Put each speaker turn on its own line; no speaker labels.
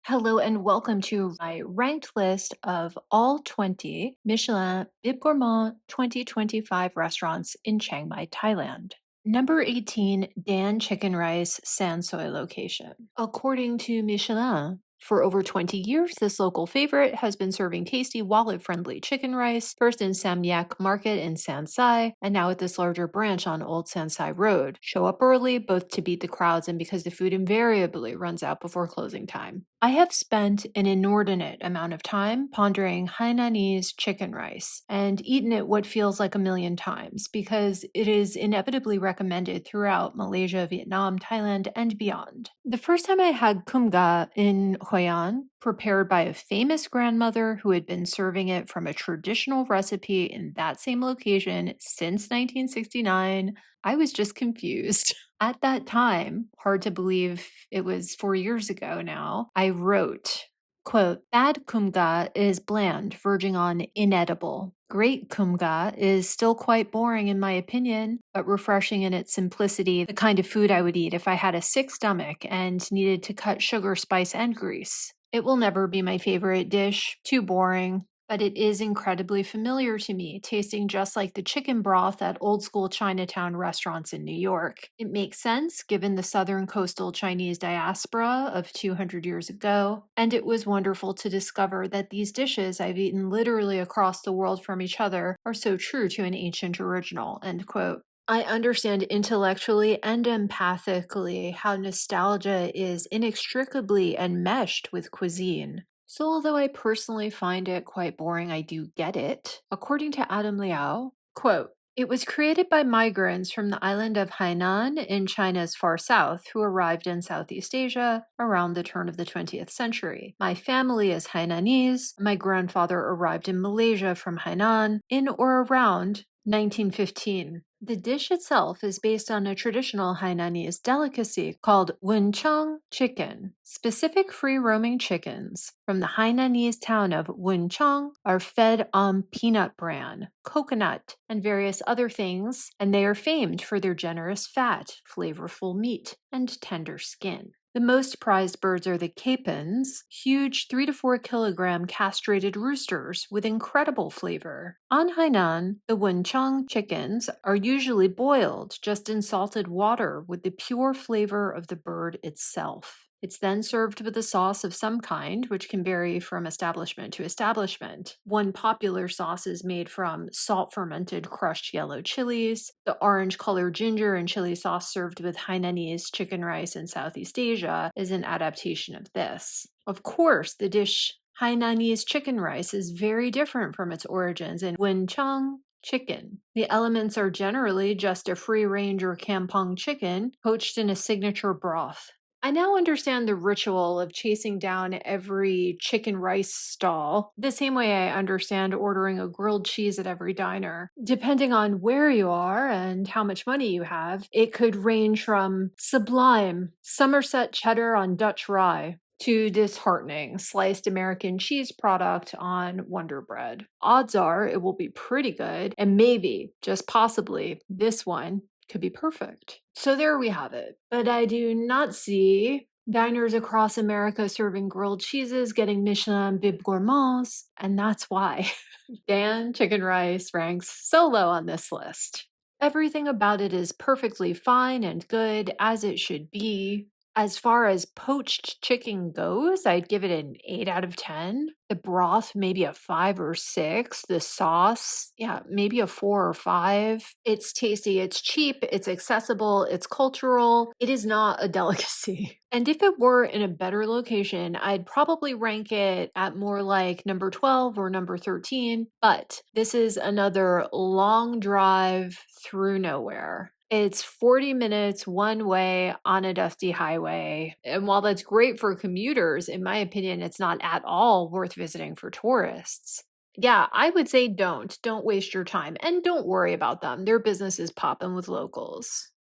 Hello and welcome to my ranked list of all 20 Michelin Bib Gourmand 2025 restaurants in Chiang Mai, Thailand. Number 18, Dan Chicken Rice San Soi location. According to Michelin, for over 20 years, this local favorite has been serving tasty, wallet-friendly chicken rice, first in Samyak Market in Sansai, and now at this larger branch on Old Sansai Road. Show up early, both to beat the crowds and because the food invariably runs out before closing time. I have spent an inordinate amount of time pondering Hainanese chicken rice and eaten it what feels like a million times because it is inevitably recommended throughout Malaysia, Vietnam, Thailand, and beyond. The first time I had kumga in Hoi An, prepared by a famous grandmother who had been serving it from a traditional recipe in that same location since 1969, I was just confused. At that time, hard to believe it was 4 years ago now, I wrote, quote, bad kumga is bland, verging on inedible. Great kumga is still quite boring in my opinion, but refreshing in its simplicity, the kind of food I would eat if I had a sick stomach and needed to cut sugar, spice, and grease. It will never be my favorite dish, too boring, but it is incredibly familiar to me, tasting just like the chicken broth at old school Chinatown restaurants in New York. It makes sense given the southern coastal Chinese diaspora of 200 years ago, and it was wonderful to discover that these dishes I've eaten literally across the world from each other are so true to an ancient original, end quote. I understand intellectually and empathically how nostalgia is inextricably enmeshed with cuisine. So, although I personally find it quite boring, I do get it. According to Adam Liao, quote, it was created by migrants from the island of Hainan in China's far south who arrived in Southeast Asia around the turn of the 20th century. My family is Hainanese. My grandfather arrived in Malaysia from Hainan in or around 1915. The dish itself is based on a traditional Hainanese delicacy called Wencheng chicken. Specific free-roaming chickens from the Hainanese town of Wencheng are fed on peanut bran, coconut, and various other things, and they are famed for their generous fat, flavorful meat, and tender skin. The most prized birds are the capons, huge 3 to 4 kilogram castrated roosters with incredible flavor. On Hainan, the Wencheng chickens are usually boiled just in salted water with the pure flavor of the bird itself. It's then served with a sauce of some kind, which can vary from establishment to establishment. One popular sauce is made from salt-fermented crushed yellow chilies. The orange-colored ginger and chili sauce served with Hainanese chicken rice in Southeast Asia is an adaptation of this. Of course, the dish Hainanese chicken rice is very different from its origins in Wencheng chicken. The elements are generally just a free-range or kampong chicken poached in a signature broth. I now understand the ritual of chasing down every chicken rice stall, the same way I understand ordering a grilled cheese at every diner. Depending on where you are and how much money you have, it could range from sublime Somerset cheddar on Dutch rye to disheartening sliced American cheese product on Wonder Bread. Odds are it will be pretty good, and maybe, just possibly, this one could be perfect. So there we have it. But I do not see diners across America serving grilled cheeses getting Michelin Bib Gourmands, and that's why Dan Chicken Rice ranks so low on this list. Everything about it is perfectly fine and good, as it should be. As far as poached chicken goes, I'd give it an 8 out of 10. The broth, maybe a 5 or 6. The sauce, yeah, maybe a 4 or 5. It's tasty, it's cheap, it's accessible, it's cultural. It is not a delicacy. And if it were in a better location, I'd probably rank it at more like number 12 or number 13. But this is another long drive through nowhere. It's 40 minutes one way on a dusty highway. And while that's great for commuters, in my opinion, it's not at all worth visiting for tourists. Yeah, I would say don't. Don't waste your time and don't worry about them. Their business is popping with locals.